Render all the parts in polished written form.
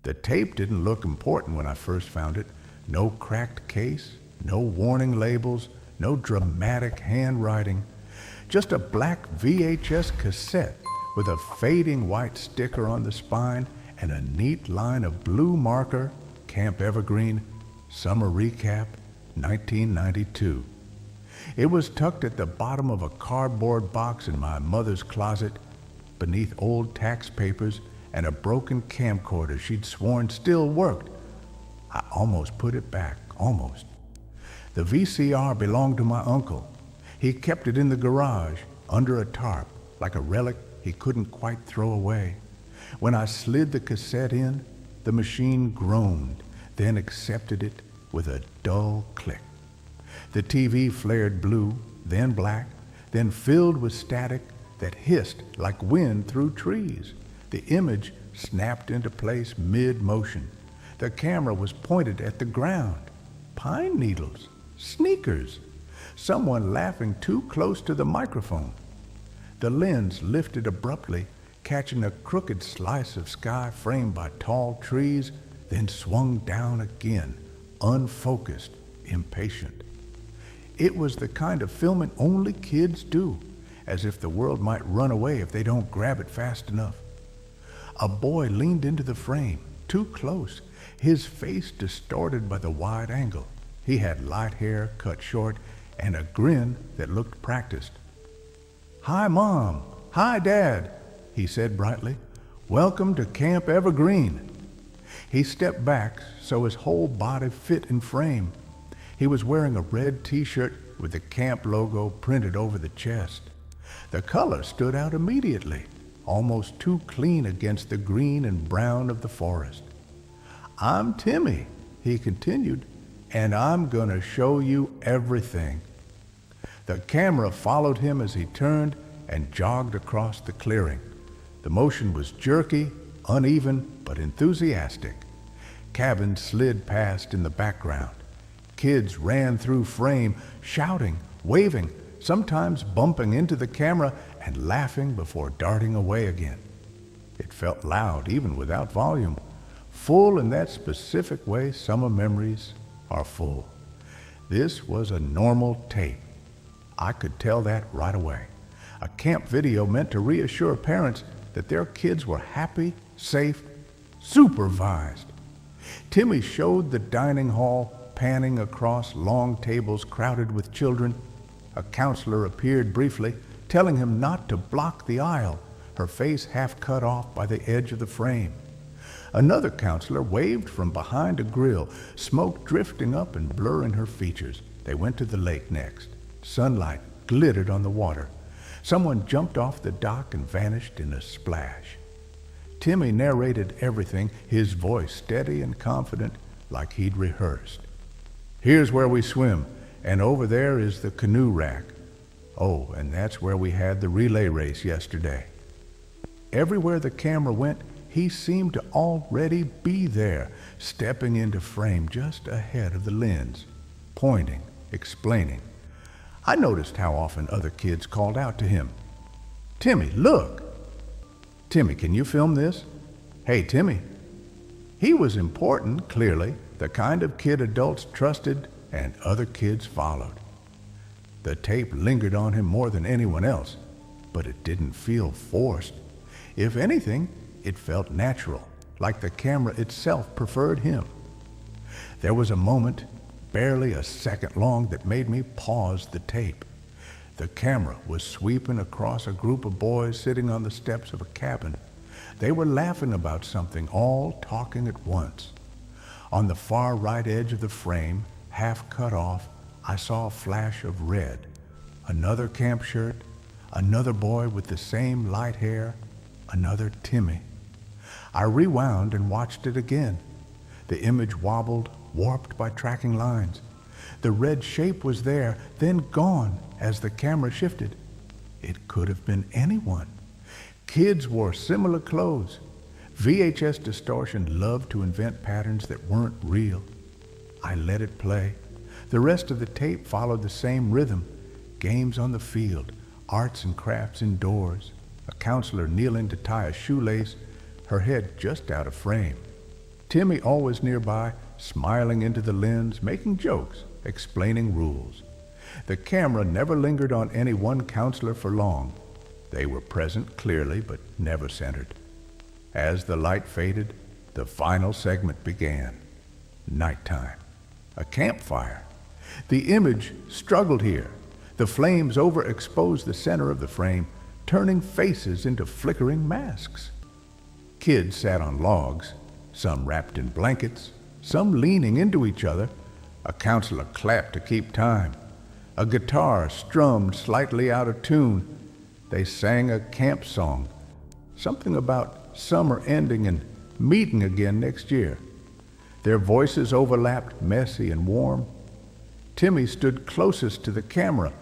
The tape didn't look important when I first found it. No cracked case, no warning labels, no dramatic handwriting. Just a black VHS cassette with a fading white sticker on the spine and a neat line of blue marker, Camp Evergreen, Summer Recap, 1992. It was tucked at the bottom of a cardboard box in my mother's closet, beneath old tax papers and a broken camcorder she'd sworn still worked. I almost put it back, almost. The VCR belonged to my uncle. He kept it in the garage, under a tarp, like a relic he couldn't quite throw away. When I slid the cassette in, the machine groaned, then accepted it with a dull click. The TV flared blue, then black, then filled with static that hissed like wind through trees. The image snapped into place mid-motion. The camera was pointed at the ground. Pine needles, sneakers, someone laughing too close to the microphone. The lens lifted abruptly, catching a crooked slice of sky framed by tall trees, then swung down again, unfocused, impatient. It was the kind of filming only kids do, as if the world might run away if they don't grab it fast enough. A boy leaned into the frame, too close, his face distorted by the wide angle. He had light hair cut short and a grin that looked practiced. "Hi, Mom. Hi, Dad," he said brightly. "Welcome to Camp Evergreen." He stepped back so his whole body fit in frame. He was wearing a red t-shirt with the camp logo printed over the chest. The color stood out immediately, almost too clean against the green and brown of the forest. "I'm Timmy," he continued, "and I'm gonna show you everything." The camera followed him as he turned and jogged across the clearing. The motion was jerky, uneven, but enthusiastic. Cabins slid past in the background. Kids ran through frame, shouting, waving, sometimes bumping into the camera and laughing before darting away again. It felt loud even without volume, full in that specific way summer memories are full. This was a normal tape. I could tell that right away. A camp video meant to reassure parents that their kids were happy, safe, supervised. Timmy showed the dining hall, panning across long tables crowded with children. A counselor appeared briefly, telling him not to block the aisle, her face half cut off by the edge of the frame. Another counselor waved from behind a grill, smoke drifting up and blurring her features. They went to the lake next. Sunlight glittered on the water. Someone jumped off the dock and vanished in a splash. Timmy narrated everything, his voice steady and confident, like he'd rehearsed. "Here's where we swim, and over there is the canoe rack. Oh, and that's where we had the relay race yesterday." Everywhere the camera went, he seemed to already be there, stepping into frame just ahead of the lens, pointing, explaining. I noticed how often other kids called out to him. "Timmy, look! Timmy, can you film this? Hey, Timmy." He was important, clearly, the kind of kid adults trusted and other kids followed. The tape lingered on him more than anyone else, but it didn't feel forced. If anything, it felt natural, like the camera itself preferred him. There was a moment, barely a second long, that made me pause the tape. The camera was sweeping across a group of boys sitting on the steps of a cabin. They were laughing about something, all talking at once. On the far right edge of the frame, half cut off, I saw a flash of red. Another camp shirt, another boy with the same light hair, another Timmy. I rewound and watched it again. The image wobbled, warped by tracking lines. The red shape was there, then gone as the camera shifted. It could have been anyone. Kids wore similar clothes. VHS distortion loved to invent patterns that weren't real. I let it play. The rest of the tape followed the same rhythm. Games on the field, arts and crafts indoors, a counselor kneeling to tie a shoelace, her head just out of frame. Timmy always nearby, smiling into the lens, making jokes, explaining rules. The camera never lingered on any one counselor for long. They were present clearly, but never centered. As the light faded, the final segment began. Nighttime. A campfire. The image struggled here. The flames overexposed the center of the frame, turning faces into flickering masks. Kids sat on logs, some wrapped in blankets, some leaning into each other. A counselor clapped to keep time. A guitar strummed slightly out of tune. They sang a camp song, something about summer ending and meeting again next year. Their voices overlapped, messy and warm. Timmy stood closest to the camera.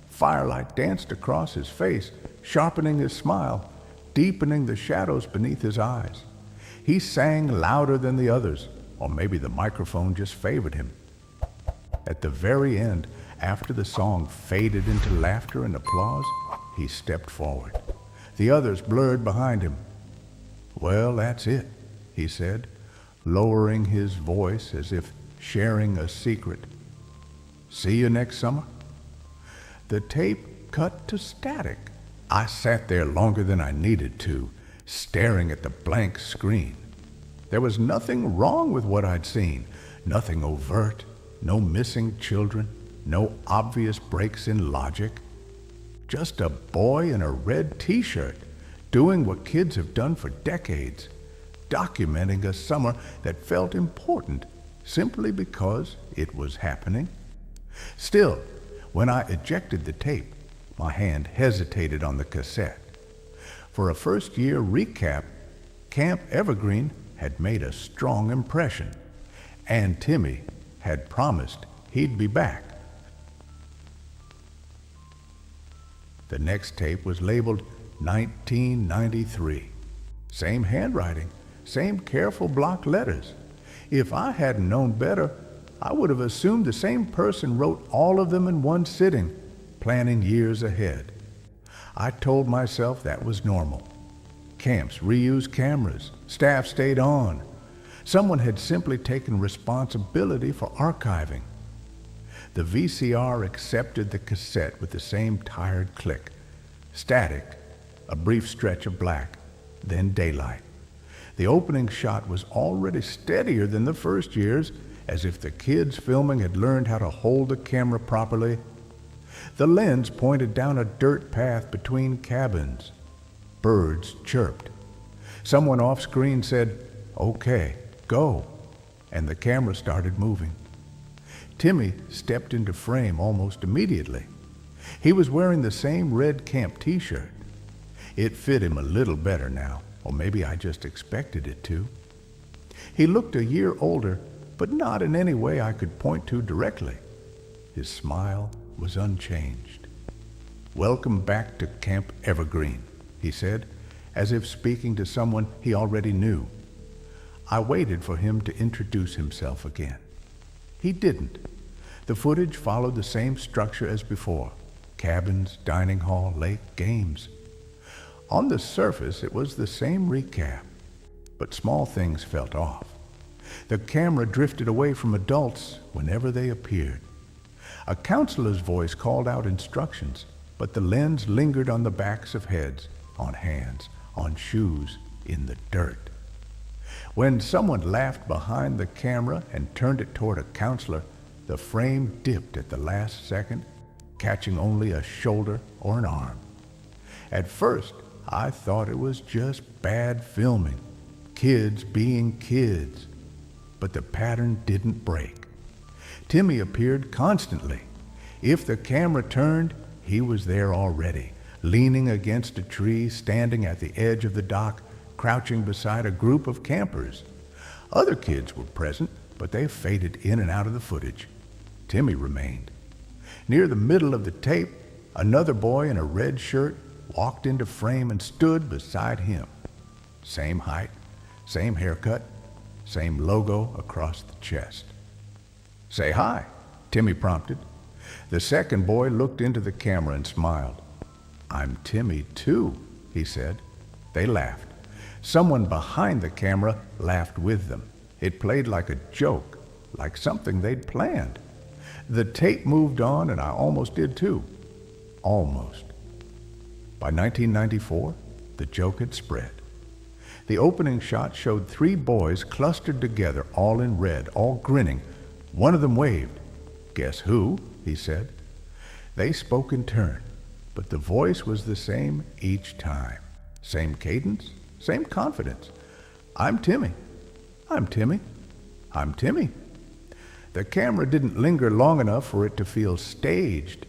Firelight danced across his face, sharpening his smile, deepening the shadows beneath his eyes. He sang louder than the others, or maybe the microphone just favored him. At the very end, after the song faded into laughter and applause, he stepped forward. The others blurred behind him. "Well, that's it," he said, lowering his voice as if sharing a secret. "See you next summer." The tape cut to static. I sat there longer than I needed to, staring at the blank screen. There was nothing wrong with what I'd seen, nothing overt, no missing children, no obvious breaks in logic. Just a boy in a red t-shirt, doing what kids have done for decades, documenting a summer that felt important simply because it was happening. Still, when I ejected the tape, my hand hesitated on the cassette. For a first-year recap, Camp Evergreen had made a strong impression, and Timmy had promised he'd be back. The next tape was labeled 1993. Same handwriting, same careful block letters. If I hadn't known better, I would have assumed the same person wrote all of them in one sitting, planning years ahead. I told myself that was normal. Camps reused cameras, staff stayed on. Someone had simply taken responsibility for archiving. The VCR accepted the cassette with the same tired click. Static, a brief stretch of black, then daylight. The opening shot was already steadier than the first year's, as if the kids filming had learned how to hold the camera properly. The lens pointed down a dirt path between cabins. Birds chirped. Someone off-screen said, "Okay, go," and the camera started moving. Timmy stepped into frame almost immediately. He was wearing the same red camp t-shirt. It fit him a little better now, or maybe I just expected it to. He looked a year older, but not in any way I could point to directly. His smile was unchanged. "Welcome back to Camp Evergreen," he said, as if speaking to someone he already knew. I waited for him to introduce himself again. He didn't. The footage followed the same structure as before: cabins, dining hall, lake, games. On the surface, it was the same recap, but small things felt off. The camera drifted away from adults whenever they appeared. A counselor's voice called out instructions, but the lens lingered on the backs of heads, on hands, on shoes, in the dirt. When someone laughed behind the camera and turned it toward a counselor, the frame dipped at the last second, catching only a shoulder or an arm. At first, I thought it was just bad filming, kids being kids. But the pattern didn't break. Timmy appeared constantly. If the camera turned, he was there already, leaning against a tree, standing at the edge of the dock, crouching beside a group of campers. Other kids were present, but they faded in and out of the footage. Timmy remained. Near the middle of the tape, another boy in a red shirt walked into frame and stood beside him. Same height, same haircut, same logo across the chest. "Say hi," Timmy prompted. The second boy looked into the camera and smiled. "I'm Timmy too," he said. They laughed. Someone behind the camera laughed with them. It played like a joke, like something they'd planned. The tape moved on, and I almost did too. Almost. By 1994, the joke had spread. The opening shot showed 3 boys clustered together, all in red, all grinning. One of them waved. "Guess who?" he said. They spoke in turn, but the voice was the same each time. Same cadence, same confidence. "I'm Timmy. I'm Timmy. I'm Timmy." The camera didn't linger long enough for it to feel staged.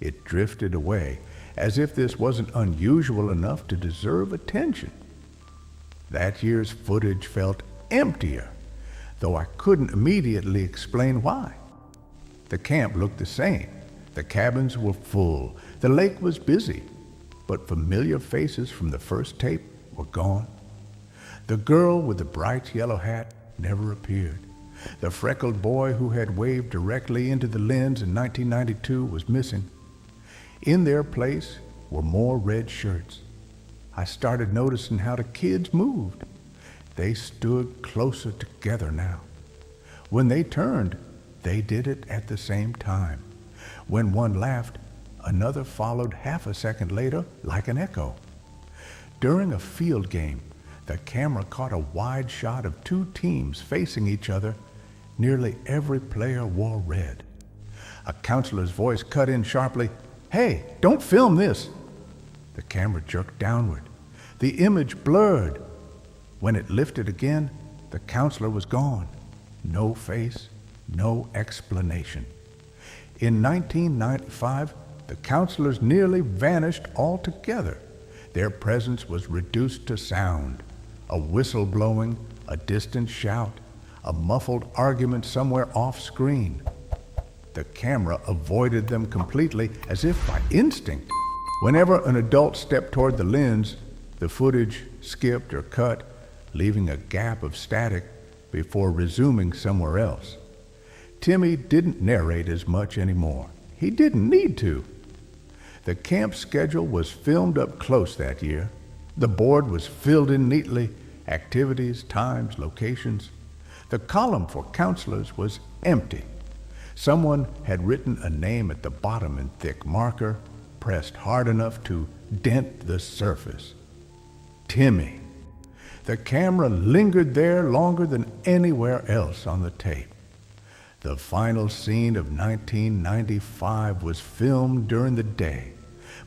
It drifted away, as if this wasn't unusual enough to deserve attention. That year's footage felt emptier, though I couldn't immediately explain why. The camp looked the same. The cabins were full. The lake was busy, but familiar faces from the first tape were gone. The girl with the bright yellow hat never appeared. The freckled boy who had waved directly into the lens in 1992 was missing. In their place were more red shirts. I started noticing how the kids moved. They stood closer together now. When they turned, they did it at the same time. When one laughed, another followed half a second later like an echo. During a field game, the camera caught a wide shot of 2 teams facing each other. Nearly every player wore red. A counselor's voice cut in sharply, "Hey, don't film this!" The camera jerked downward. The image blurred. When it lifted again, the counselor was gone. No face, no explanation. In 1995, the counselors nearly vanished altogether. Their presence was reduced to sound. A whistle blowing, a distant shout, a muffled argument somewhere off-screen. The camera avoided them completely, as if by instinct. Whenever an adult stepped toward the lens, the footage skipped or cut, leaving a gap of static before resuming somewhere else. Timmy didn't narrate as much anymore. He didn't need to. The camp schedule was filmed up close that year. The board was filled in neatly, activities, times, locations. The column for counselors was empty. Someone had written a name at the bottom in thick marker, pressed hard enough to dent the surface. Timmy. The camera lingered there longer than anywhere else on the tape. The final scene of 1995 was filmed during the day,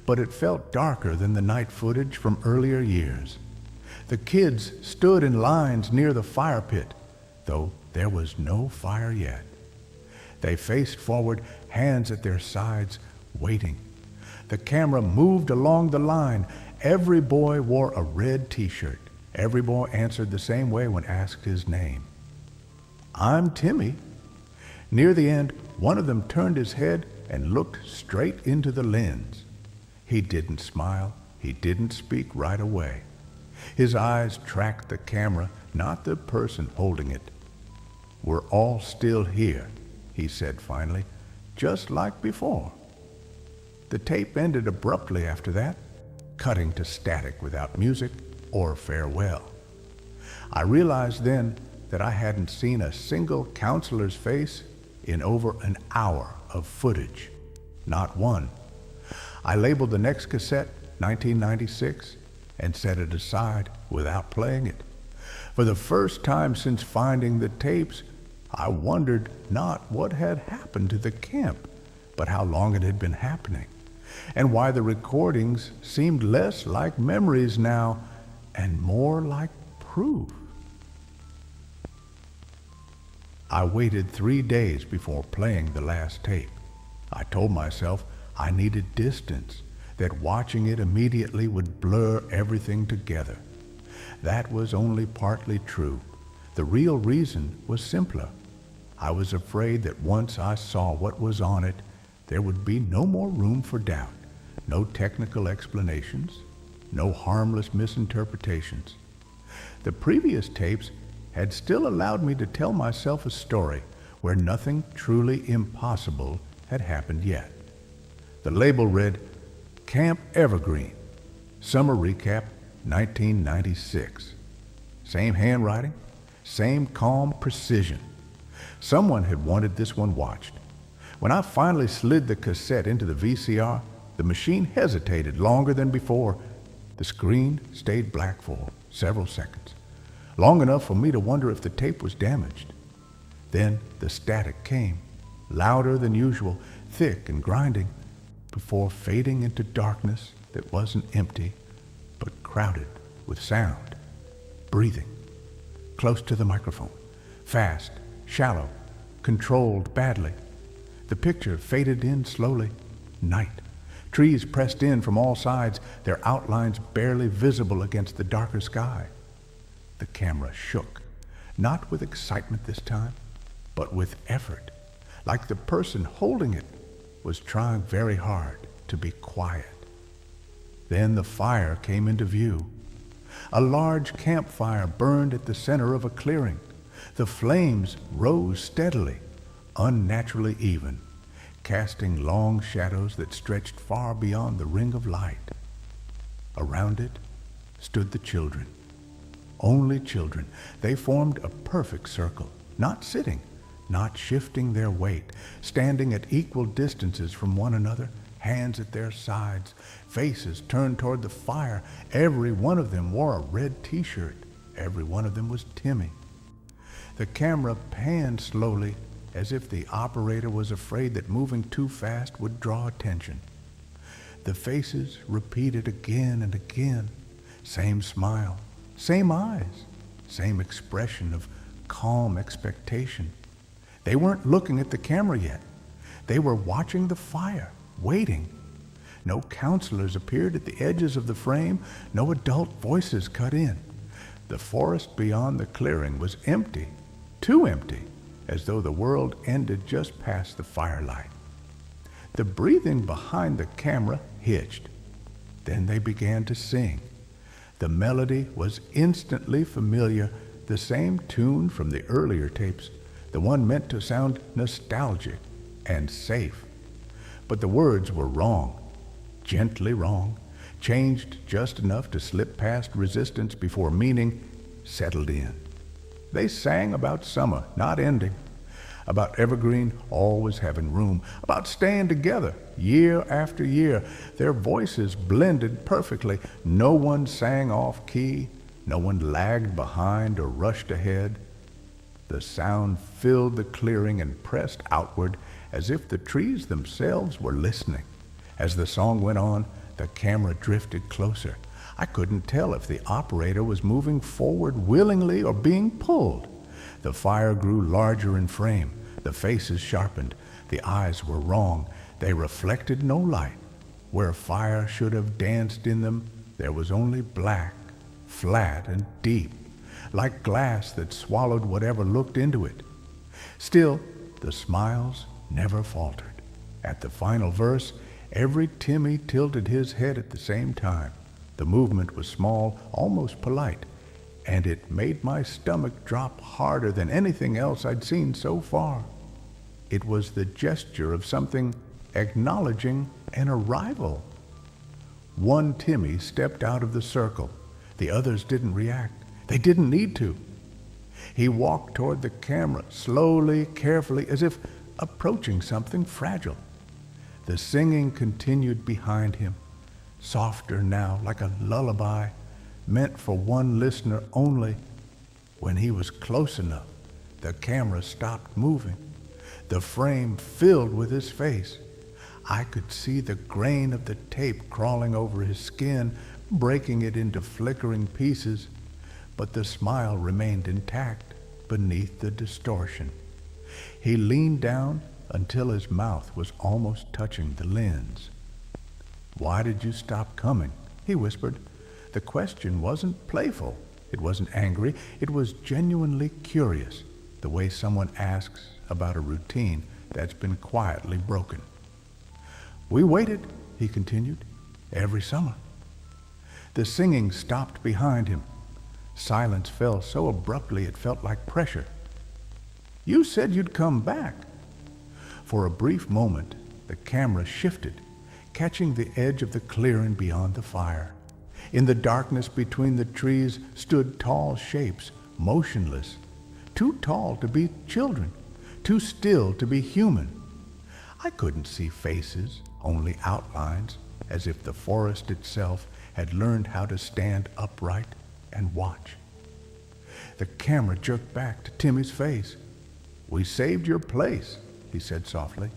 but it felt darker than the night footage from earlier years. The kids stood in lines near the fire pit, though there was no fire yet. They faced forward, hands at their sides, waiting. The camera moved along the line. Every boy wore a red t-shirt. Every boy answered the same way when asked his name. "I'm Timmy." Near the end, one of them turned his head and looked straight into the lens. He didn't smile. He didn't speak right away. His eyes tracked the camera, not the person holding it. "We're all still here," he said finally, "just like before." The tape ended abruptly after that, cutting to static without music or farewell. I realized then that I hadn't seen a single counselor's face in over an hour of footage. Not one. I labeled the next cassette 1996 and set it aside without playing it. For the first time since finding the tapes, I wondered not what had happened to the camp, but how long it had been happening, and why the recordings seemed less like memories now and more like proof. I waited 3 days before playing the last tape. I told myself I needed distance, that watching it immediately would blur everything together. That was only partly true. The real reason was simpler. I was afraid that once I saw what was on it, there would be no more room for doubt, no technical explanations, no harmless misinterpretations. The previous tapes had still allowed me to tell myself a story where nothing truly impossible had happened yet. The label read, Camp Evergreen, Summer Recap, 1996. Same handwriting, same calm precision. Someone had wanted this one watched. When I finally slid the cassette into the VCR, the machine hesitated longer than before. The screen stayed black for several seconds, long enough for me to wonder if the tape was damaged. Then the static came, louder than usual, thick and grinding, before fading into darkness that wasn't empty, but crowded with sound, breathing, close to the microphone, fast, shallow, controlled badly. The picture faded in slowly. Night. Trees pressed in from all sides, their outlines barely visible against the darker sky. The camera shook, not with excitement this time, but with effort, like the person holding it was trying very hard to be quiet. Then the fire came into view. A large campfire burned at the center of a clearing. The flames rose steadily, unnaturally even, casting long shadows that stretched far beyond the ring of light. Around it stood the children. Only children. They formed a perfect circle, not sitting, not shifting their weight, standing at equal distances from one another, hands at their sides, faces turned toward the fire. Every one of them wore a red t-shirt. Every one of them was Timmy. The camera panned slowly, as if the operator was afraid that moving too fast would draw attention. The faces repeated again and again. Same smile, same eyes, same expression of calm expectation. They weren't looking at the camera yet. They were watching the fire, waiting. No counselors appeared at the edges of the frame. No adult voices cut in. The forest beyond the clearing was empty, too empty, as though the world ended just past the firelight. The breathing behind the camera hitched. Then they began to sing. The melody was instantly familiar, the same tune from the earlier tapes, the one meant to sound nostalgic and safe. But the words were wrong, gently wrong, changed just enough to slip past resistance before meaning settled in. They sang about summer not ending, about Evergreen always having room, about staying together year after year. Their voices blended perfectly. No one sang off key, no one lagged behind or rushed ahead. The sound filled the clearing and pressed outward as if the trees themselves were listening. As the song went on, the camera drifted closer. I couldn't tell if the operator was moving forward willingly or being pulled. The fire grew larger in frame. The faces sharpened. The eyes were wrong. They reflected no light. Where fire should have danced in them, there was only black, flat and deep, like glass that swallowed whatever looked into it. Still, the smiles never faltered. At the final verse, every Timmy tilted his head at the same time. The movement was small, almost polite, and it made my stomach drop harder than anything else I'd seen so far. It was the gesture of something acknowledging an arrival. One Timmy stepped out of the circle. The others didn't react. They didn't need to. He walked toward the camera, slowly, carefully, as if approaching something fragile. The singing continued behind him, softer now, like a lullaby, meant for one listener only. When he was close enough, the camera stopped moving. The frame filled with his face. I could see the grain of the tape crawling over his skin, breaking it into flickering pieces, but the smile remained intact beneath the distortion. He leaned down until his mouth was almost touching the lens. "Why did you stop coming?" he whispered. The question wasn't playful. It wasn't angry. It was genuinely curious, the way someone asks about a routine that's been quietly broken. "We waited," he continued, "every summer." The singing stopped behind him. Silence fell so abruptly it felt like pressure. "You said you'd come back." For a brief moment, the camera shifted, catching the edge of the clearing beyond the fire. In the darkness between the trees stood tall shapes, motionless, too tall to be children, too still to be human. I couldn't see faces, only outlines, as if the forest itself had learned how to stand upright and watch. The camera jerked back to Timmy's face. "We saved your place," he said softly.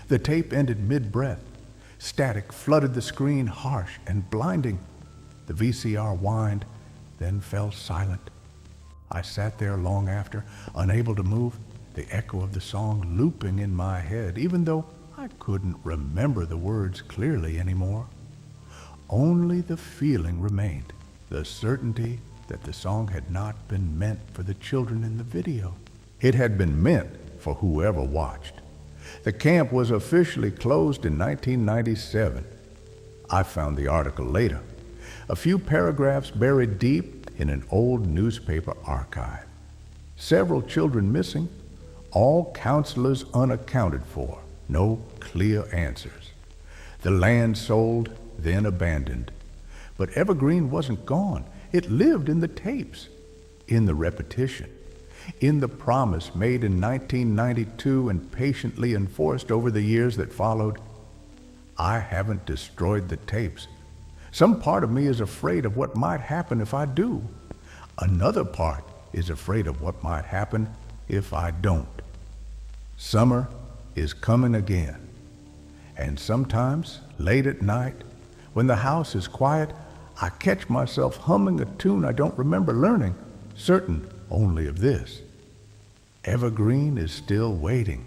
The tape ended mid-breath. Static flooded the screen, harsh and blinding. The VCR whined, then fell silent. I sat there long after, unable to move, the echo of the song looping in my head, even though I couldn't remember the words clearly anymore. Only the feeling remained, the certainty that the song had not been meant for the children in the video. It had been meant for whoever watched. The camp was officially closed in 1997. I found the article later, a few paragraphs buried deep in an old newspaper archive. Several children missing, all counselors unaccounted for, no clear answers. The land sold, then abandoned. But Evergreen wasn't gone. It lived in the tapes, in the repetition, in the promise made in 1992 and patiently enforced over the years that followed. I haven't destroyed the tapes. Some part of me is afraid of what might happen if I do. Another part is afraid of what might happen if I don't. Summer is coming again. And sometimes, late at night, when the house is quiet, I catch myself humming a tune I don't remember learning, certain only of this: Evergreen is still waiting.